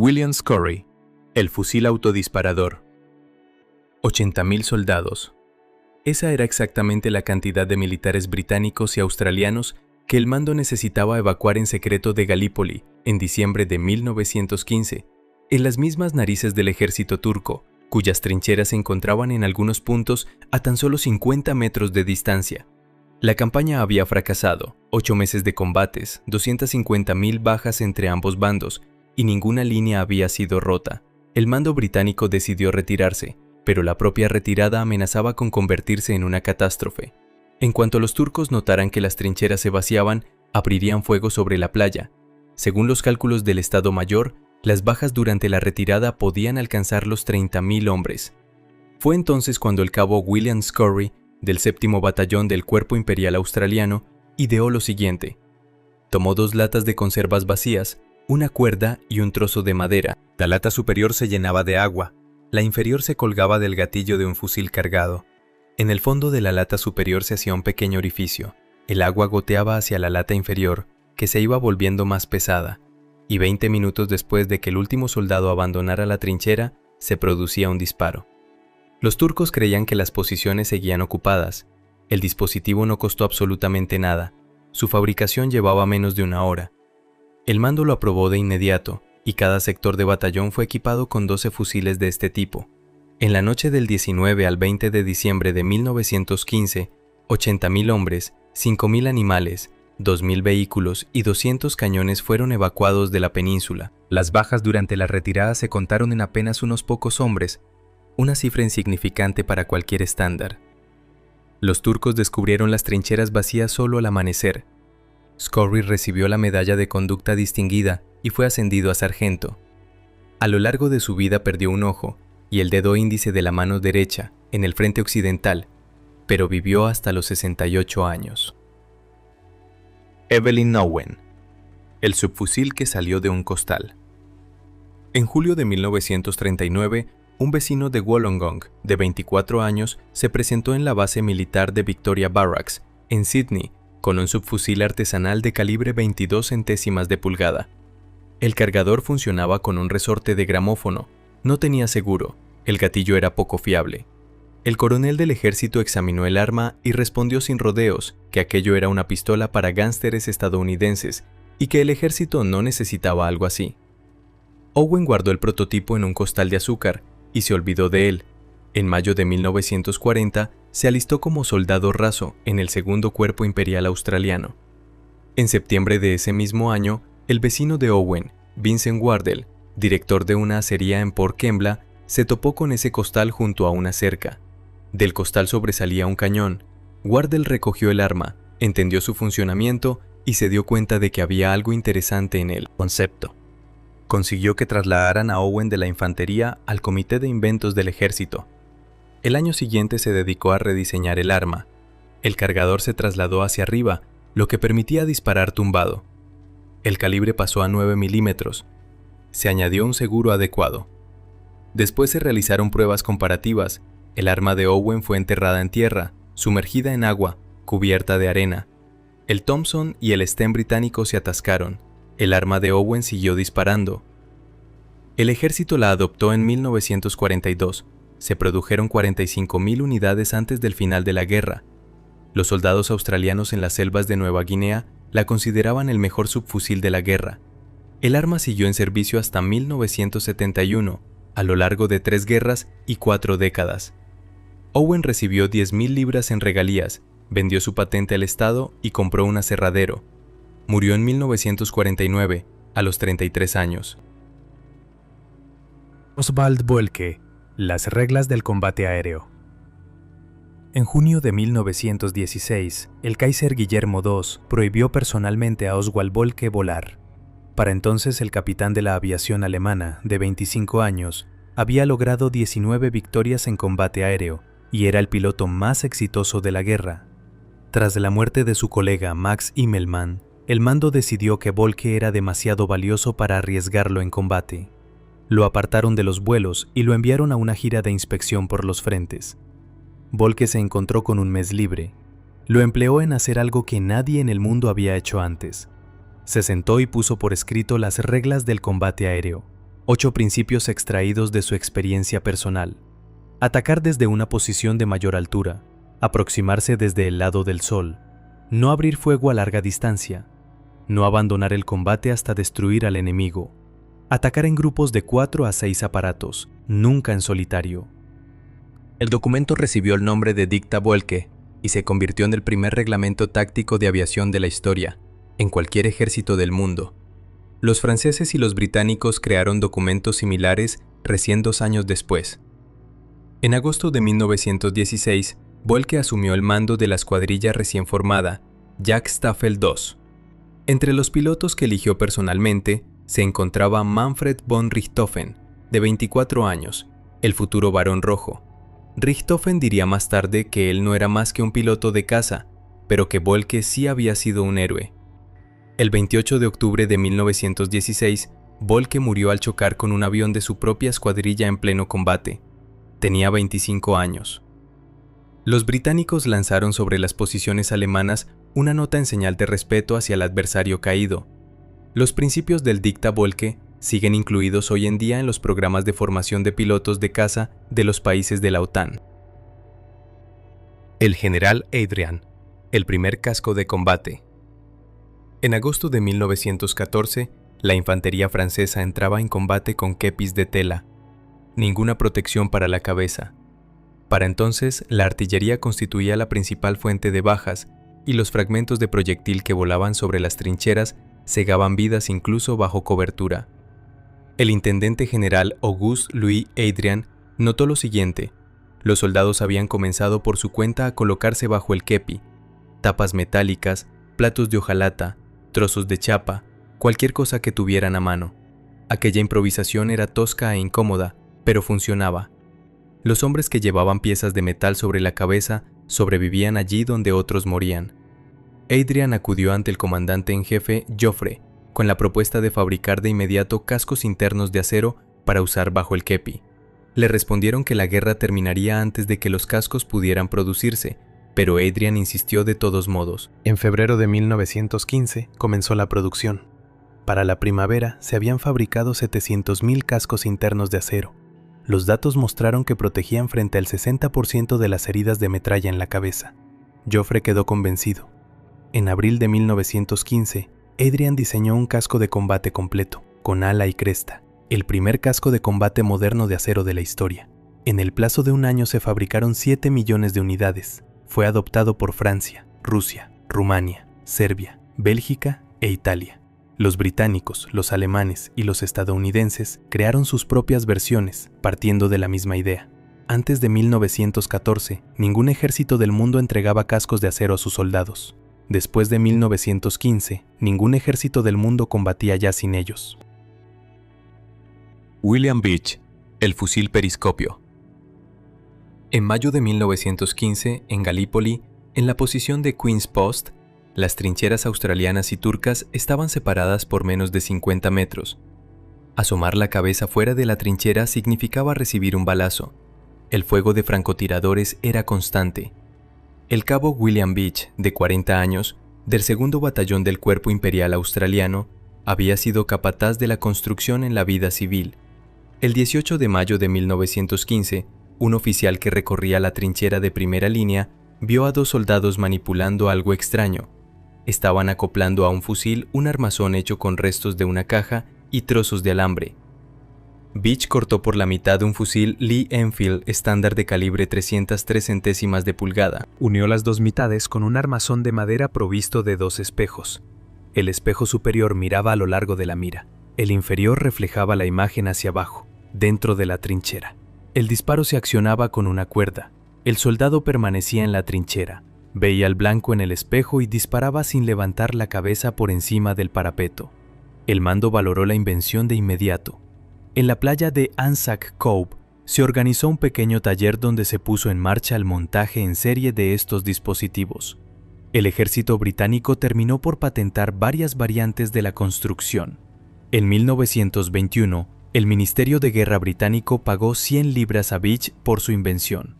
William Scurry, el fusil autodisparador. 80.000 soldados. Esa era exactamente la cantidad de militares británicos y australianos que el mando necesitaba evacuar en secreto de Galípoli en diciembre de 1915, en las mismas narices del ejército turco, cuyas trincheras se encontraban en algunos puntos a tan solo 50 metros de distancia. La campaña había fracasado, 8 meses de combates, 250.000 bajas entre ambos bandos, y ninguna línea había sido rota. El mando británico decidió retirarse, pero la propia retirada amenazaba con convertirse en una catástrofe. En cuanto los turcos notaran que las trincheras se vaciaban, abrirían fuego sobre la playa. Según los cálculos del Estado Mayor, las bajas durante la retirada podían alcanzar los 30.000 hombres. Fue entonces cuando el cabo William Scurry, del 7º Batallón del Cuerpo Imperial Australiano, ideó lo siguiente. Tomó 2 latas de conservas vacías, una cuerda y un trozo de madera. La lata superior se llenaba de agua, la inferior se colgaba del gatillo de un fusil cargado. En el fondo de la lata superior se hacía un pequeño orificio. El agua goteaba hacia la lata inferior, que se iba volviendo más pesada, y 20 minutos después de que el último soldado abandonara la trinchera, se producía un disparo. Los turcos creían que las posiciones seguían ocupadas. El dispositivo no costó absolutamente nada. Su fabricación llevaba menos de 1 hora. El mando lo aprobó de inmediato, y cada sector de batallón fue equipado con 12 fusiles de este tipo. En la noche del 19 al 20 de diciembre de 1915, 80.000 hombres, 5.000 animales, 2.000 vehículos y 200 cañones fueron evacuados de la península. Las bajas durante la retirada se contaron en apenas unos pocos hombres, una cifra insignificante para cualquier estándar. Los turcos descubrieron las trincheras vacías solo al amanecer. Scurry recibió la medalla de conducta distinguida y fue ascendido a sargento. A lo largo de su vida perdió un ojo y el dedo índice de la mano derecha en el frente occidental, pero vivió hasta los 68 años. Evelyn Owen, el subfusil que salió de un costal. En julio de 1939, un vecino de Wollongong, de 24 años, se presentó en la base militar de Victoria Barracks, en Sydney, con un subfusil artesanal de calibre 22 centésimas de pulgada. El cargador funcionaba con un resorte de gramófono, no tenía seguro, el gatillo era poco fiable. El coronel del ejército examinó el arma y respondió sin rodeos que aquello era una pistola para gánsteres estadounidenses y que el ejército no necesitaba algo así. Owen guardó el prototipo en un costal de azúcar y se olvidó de él. En mayo de 1940 se alistó como soldado raso en el 2º Cuerpo Imperial Australiano. En septiembre de ese mismo año, el vecino de Owen, Vincent Wardell, director de una acería en Port Kembla, se topó con ese costal junto a una cerca. Del costal sobresalía un cañón. Wardell recogió el arma, entendió su funcionamiento y se dio cuenta de que había algo interesante en el concepto. Consiguió que trasladaran a Owen de la infantería al Comité de Inventos del Ejército. El año siguiente se dedicó a rediseñar el arma. El cargador se trasladó hacia arriba, lo que permitía disparar tumbado. El calibre pasó a 9 milímetros. Se añadió un seguro adecuado. Después se realizaron pruebas comparativas. El arma de Owen fue enterrada en tierra, sumergida en agua, cubierta de arena. El Thompson y el Sten británico se atascaron. El arma de Owen siguió disparando. El ejército la adoptó en 1942. Se produjeron 45.000 unidades antes del final de la guerra. Los soldados australianos en las selvas de Nueva Guinea la consideraban el mejor subfusil de la guerra. El arma siguió en servicio hasta 1971, a lo largo de 3 guerras y 4 décadas. Owen recibió 10.000 libras en regalías, vendió su patente al Estado y compró un aserradero. Murió en 1949, a los 33 años. Oswald Boelcke, las reglas del combate aéreo. En junio de 1916, el Kaiser Guillermo II prohibió personalmente a Oswald Boelcke volar. Para entonces el capitán de la aviación alemana, de 25 años, había logrado 19 victorias en combate aéreo y era el piloto más exitoso de la guerra. Tras la muerte de su colega Max Immelmann, el mando decidió que Boelcke era demasiado valioso para arriesgarlo en combate. Lo apartaron de los vuelos y lo enviaron a una gira de inspección por los frentes. Boelcke se encontró con un mes libre. Lo empleó en hacer algo que nadie en el mundo había hecho antes. Se sentó y puso por escrito las reglas del combate aéreo. 8 principios extraídos de su experiencia personal. Atacar desde una posición de mayor altura, aproximarse desde el lado del sol, no abrir fuego a larga distancia, no abandonar el combate hasta destruir al enemigo, atacar en grupos de 4 a 6 aparatos, nunca en solitario. El documento recibió el nombre de Dicta Boelcke y se convirtió en el primer reglamento táctico de aviación de la historia, en cualquier ejército del mundo. Los franceses y los británicos crearon documentos similares recién 2 años después. En agosto de 1916, Boelcke asumió el mando de la escuadrilla recién formada, Jagd Staffel II. Entre los pilotos que eligió personalmente se encontraba Manfred von Richthofen, de 24 años, el futuro Barón Rojo. Richthofen diría más tarde que él no era más que un piloto de caza, pero que Boelcke sí había sido un héroe. El 28 de octubre de 1916, Boelcke murió al chocar con un avión de su propia escuadrilla en pleno combate. Tenía 25 años. Los británicos lanzaron sobre las posiciones alemanas una nota en señal de respeto hacia el adversario caído. Los principios del Dicta Boelcke siguen incluidos hoy en día en los programas de formación de pilotos de caza de los países de la OTAN. El general Adrian, el primer casco de combate. En agosto de 1914, la infantería francesa entraba en combate con kepis de tela. Ninguna protección para la cabeza. Para entonces, la artillería constituía la principal fuente de bajas y los fragmentos de proyectil que volaban sobre las trincheras cegaban vidas incluso bajo cobertura. El intendente general Auguste-Louis Adrien notó lo siguiente: los soldados habían comenzado por su cuenta a colocarse bajo el kepi, tapas metálicas, platos de hojalata, trozos de chapa, cualquier cosa que tuvieran a mano. Aquella improvisación era tosca e incómoda, pero funcionaba. Los hombres que llevaban piezas de metal sobre la cabeza sobrevivían allí donde otros morían. Adrien acudió ante el comandante en jefe Joffre con la propuesta de fabricar de inmediato cascos internos de acero para usar bajo el kepi. Le respondieron que la guerra terminaría antes de que los cascos pudieran producirse, pero Adrien insistió de todos modos. En febrero de 1915 comenzó la producción. Para la primavera se habían fabricado 700.000 cascos internos de acero. Los datos mostraron que protegían frente al 60% de las heridas de metralla en la cabeza. Joffre quedó convencido. En abril de 1915, Adrien diseñó un casco de combate completo, con ala y cresta, el primer casco de combate moderno de acero de la historia. En el plazo de un año se fabricaron 7 millones de unidades. Fue adoptado por Francia, Rusia, Rumania, Serbia, Bélgica e Italia. Los británicos, los alemanes y los estadounidenses crearon sus propias versiones, partiendo de la misma idea. Antes de 1914, ningún ejército del mundo entregaba cascos de acero a sus soldados. Después de 1915, ningún ejército del mundo combatía ya sin ellos. William Beech, el fusil periscopio. En mayo de 1915, en Galípoli, en la posición de Queen's Post, las trincheras australianas y turcas estaban separadas por menos de 50 metros. Asomar la cabeza fuera de la trinchera significaba recibir un balazo. El fuego de francotiradores era constante. El cabo William Beech, de 40 años, del 2º Batallón del Cuerpo Imperial Australiano, había sido capataz de la construcción en la vida civil. El 18 de mayo de 1915, un oficial que recorría la trinchera de primera línea vio a 2 soldados manipulando algo extraño. Estaban acoplando a un fusil un armazón hecho con restos de una caja y trozos de alambre. Beech cortó por la mitad un fusil Lee Enfield estándar de calibre 303 centésimas de pulgada. Unió las 2 mitades con un armazón de madera provisto de 2 espejos. El espejo superior miraba a lo largo de la mira. El inferior reflejaba la imagen hacia abajo, dentro de la trinchera. El disparo se accionaba con una cuerda. El soldado permanecía en la trinchera, veía al blanco en el espejo y disparaba sin levantar la cabeza por encima del parapeto. El mando valoró la invención de inmediato. En la playa de Anzac Cove se organizó un pequeño taller donde se puso en marcha el montaje en serie de estos dispositivos. El ejército británico terminó por patentar varias variantes de la construcción. En 1921, el Ministerio de Guerra británico pagó 100 libras a Beech por su invención.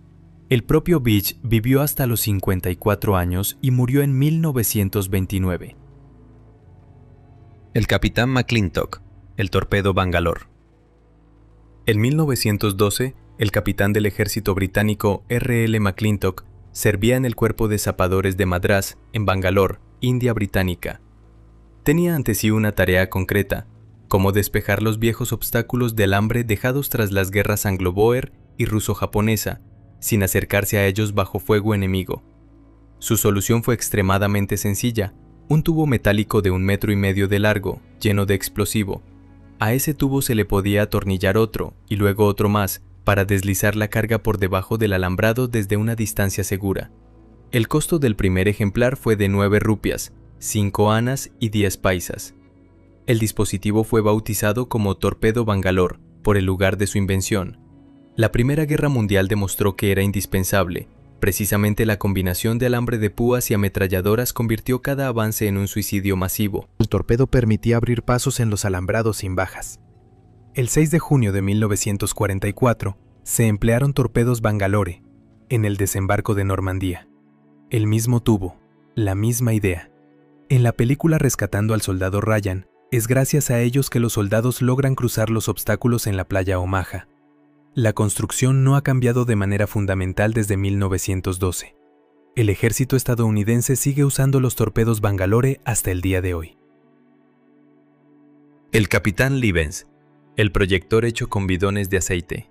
El propio Beech vivió hasta los 54 años y murió en 1929. El capitán McClintock, el torpedo Bangalore. En 1912, el capitán del ejército británico R.L. McClintock servía en el cuerpo de zapadores de Madrás, en Bangalore, India británica. Tenía ante sí una tarea concreta, como despejar los viejos obstáculos del hambre dejados tras las guerras anglo-bóer y ruso-japonesa, sin acercarse a ellos bajo fuego enemigo. Su solución fue extremadamente sencilla: un tubo metálico de 1,5 metros de largo, lleno de explosivo. A ese tubo se le podía atornillar otro, y luego otro más, para deslizar la carga por debajo del alambrado desde una distancia segura. El costo del primer ejemplar fue de 9 rupias, 5 anas y 10 paisas. El dispositivo fue bautizado como Torpedo Bangalore, por el lugar de su invención. La Primera Guerra Mundial demostró que era indispensable. Precisamente la combinación de alambre de púas y ametralladoras convirtió cada avance en un suicidio masivo. El torpedo permitía abrir pasos en los alambrados sin bajas. El 6 de junio de 1944 se emplearon torpedos Bangalore en el desembarco de Normandía. El mismo tubo, la misma idea. En la película Rescatando al soldado Ryan, es gracias a ellos que los soldados logran cruzar los obstáculos en la playa Omaha. La construcción no ha cambiado de manera fundamental desde 1912. El ejército estadounidense sigue usando los torpedos Bangalore hasta el día de hoy. El Capitán Livens, el proyector hecho con bidones de aceite.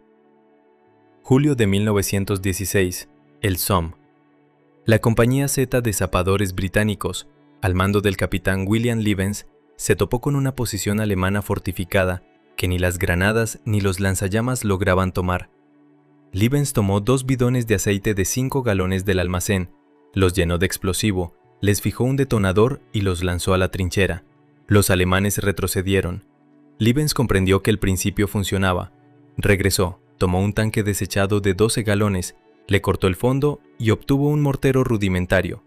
Julio de 1916, el Somme. La compañía Z de zapadores británicos, al mando del capitán William Livens, se topó con una posición alemana fortificada que ni las granadas ni los lanzallamas lograban tomar. Livens tomó 2 bidones de aceite de 5 galones del almacén, los llenó de explosivo, les fijó un detonador y los lanzó a la trinchera. Los alemanes retrocedieron. Livens comprendió que el principio funcionaba. Regresó, tomó un tanque desechado de 12 galones, le cortó el fondo y obtuvo un mortero rudimentario.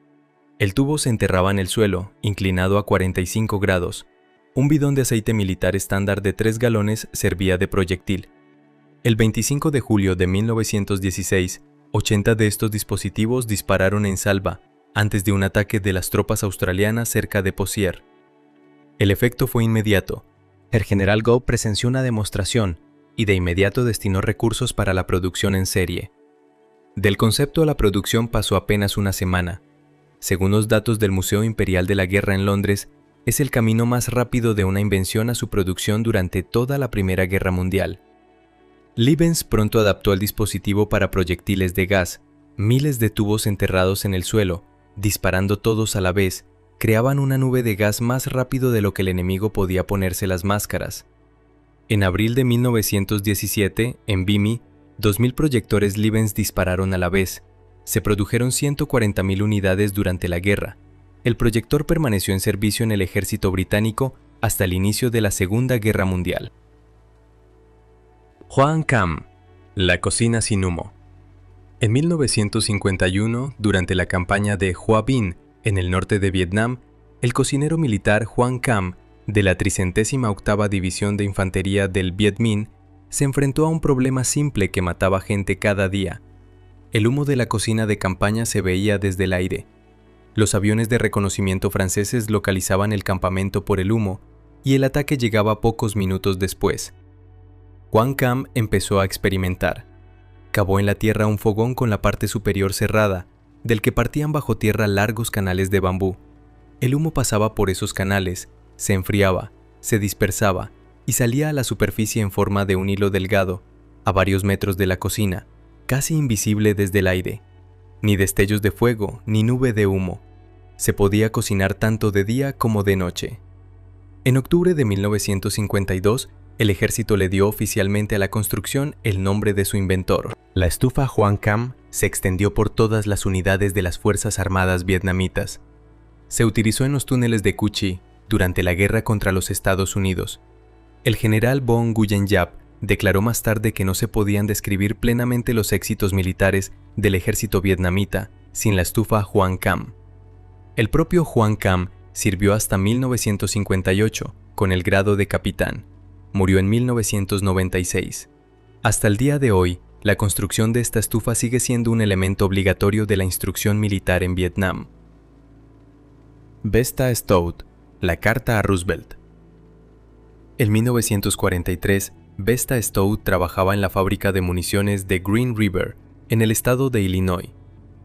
El tubo se enterraba en el suelo, inclinado a 45 grados. Un bidón de aceite militar estándar de 3 galones servía de proyectil. El 25 de julio de 1916, 80 de estos dispositivos dispararon en salva, antes de un ataque de las tropas australianas cerca de Pozières. El efecto fue inmediato. El general Gough presenció una demostración y de inmediato destinó recursos para la producción en serie. Del concepto a la producción pasó apenas una semana. Según los datos del Museo Imperial de la Guerra en Londres, es el camino más rápido de una invención a su producción durante toda la Primera Guerra Mundial. Livens pronto adaptó el dispositivo para proyectiles de gas. Miles de tubos enterrados en el suelo, disparando todos a la vez, creaban una nube de gas más rápido de lo que el enemigo podía ponerse las máscaras. En abril de 1917, en Vimy, 2.000 proyectores Livens dispararon a la vez. Se produjeron 140.000 unidades durante la guerra. El proyector permaneció en servicio en el ejército británico hasta el inicio de la Segunda Guerra Mundial. Hoang Cam, la cocina sin humo. En 1951, durante la campaña de Hoa Binh, en el norte de Vietnam, el cocinero militar Hoang Cam, de la 38ª División de Infantería del Viet Minh, se enfrentó a un problema simple que mataba gente cada día. El humo de la cocina de campaña se veía desde el aire. Los aviones de reconocimiento franceses localizaban el campamento por el humo, y el ataque llegaba pocos minutos después. Hoang Cam empezó a experimentar. Cavó en la tierra un fogón con la parte superior cerrada, del que partían bajo tierra largos canales de bambú. El humo pasaba por esos canales, se enfriaba, se dispersaba y salía a la superficie en forma de un hilo delgado, a varios metros de la cocina, casi invisible desde el aire. Ni destellos de fuego, ni nube de humo. Se podía cocinar tanto de día como de noche. En octubre de 1952, el ejército le dio oficialmente a la construcción el nombre de su inventor. La estufa Hoang Cam se extendió por todas las unidades de las Fuerzas Armadas vietnamitas. Se utilizó en los túneles de Cu Chi durante la guerra contra los Estados Unidos. El general Von Nguyen Giap declaró más tarde que no se podían describir plenamente los éxitos militares del ejército vietnamita sin la estufa Hoang Cam. El propio Hoang Cam sirvió hasta 1958 con el grado de capitán. Murió en 1996. Hasta el día de hoy, la construcción de esta estufa sigue siendo un elemento obligatorio de la instrucción militar en Vietnam. Vesta Stout, la carta a Roosevelt. En 1943, Vesta Stout trabajaba en la fábrica de municiones de Green River, en el estado de Illinois.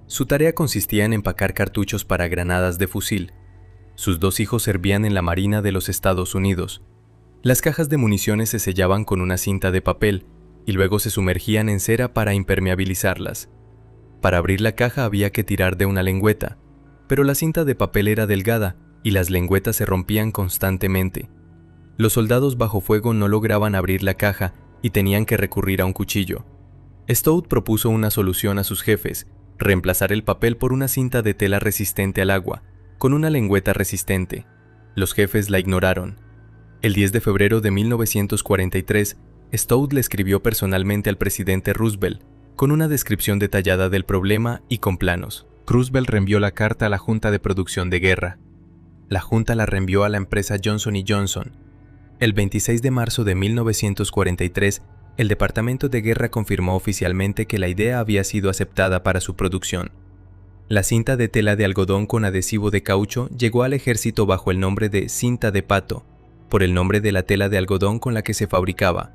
Su tarea consistía en empacar cartuchos para granadas de fusil. Sus 2 hijos servían en la Marina de los Estados Unidos. Las cajas de municiones se sellaban con una cinta de papel y luego se sumergían en cera para impermeabilizarlas. Para abrir la caja había que tirar de una lengüeta, pero la cinta de papel era delgada y las lengüetas se rompían constantemente. Los soldados bajo fuego no lograban abrir la caja y tenían que recurrir a un cuchillo. Stout propuso una solución a sus jefes: reemplazar el papel por una cinta de tela resistente al agua, con una lengüeta resistente. Los jefes la ignoraron. El 10 de febrero de 1943, Stout le escribió personalmente al presidente Roosevelt, con una descripción detallada del problema y con planos. Roosevelt reenvió la carta a la Junta de Producción de Guerra. La Junta la reenvió a la empresa Johnson & Johnson. El 26 de marzo de 1943, el Departamento de Guerra confirmó oficialmente que la idea había sido aceptada para su producción. La cinta de tela de algodón con adhesivo de caucho llegó al ejército bajo el nombre de cinta de pato, por el nombre de la tela de algodón con la que se fabricaba.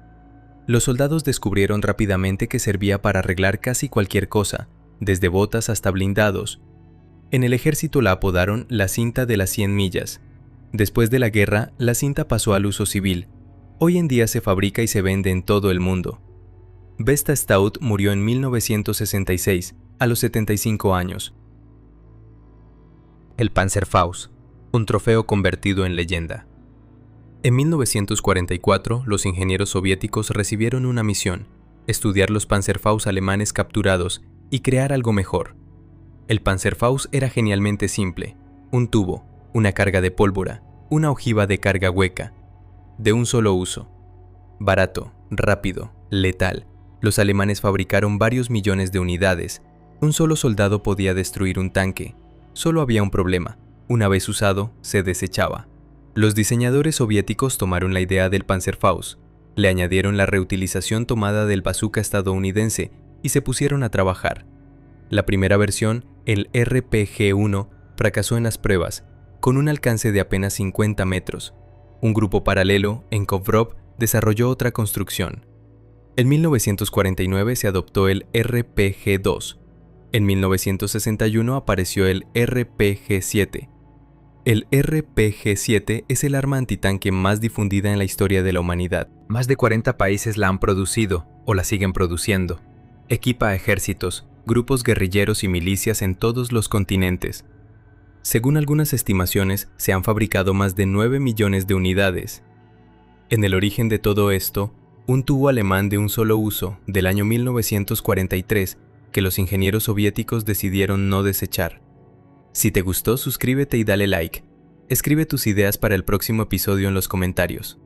Los soldados descubrieron rápidamente que servía para arreglar casi cualquier cosa, desde botas hasta blindados. En el ejército la apodaron la cinta de las 100 millas. Después de la guerra, la cinta pasó al uso civil. Hoy en día se fabrica y se vende en todo el mundo. Vesta Stout murió en 1966, a los 75 años. El Panzerfaust, un trofeo convertido en leyenda. En 1944, los ingenieros soviéticos recibieron una misión: estudiar los Panzerfaust alemanes capturados y crear algo mejor. El Panzerfaust era genialmente simple: un tubo, una carga de pólvora, una ojiva de carga hueca, de un solo uso. Barato, rápido, letal. Los alemanes fabricaron varios millones de unidades. Un solo soldado podía destruir un tanque. Solo había un problema: una vez usado, se desechaba. Los diseñadores soviéticos tomaron la idea del Panzerfaust, le añadieron la reutilización tomada del bazooka estadounidense y se pusieron a trabajar. La primera versión, el RPG-1, fracasó en las pruebas, con un alcance de apenas 50 metros. Un grupo paralelo, en Kovrov, desarrolló otra construcción. En 1949 se adoptó el RPG-2. En 1961 apareció el RPG-7. El RPG-7 es el arma antitanque más difundida en la historia de la humanidad. Más de 40 países la han producido o la siguen produciendo. Equipa a ejércitos, grupos guerrilleros y milicias en todos los continentes. Según algunas estimaciones, se han fabricado más de 9 millones de unidades. En el origen de todo esto, un tubo alemán de un solo uso del año 1943 que los ingenieros soviéticos decidieron no desechar. Si te gustó, suscríbete y dale like. Escribe tus ideas para el próximo episodio en los comentarios.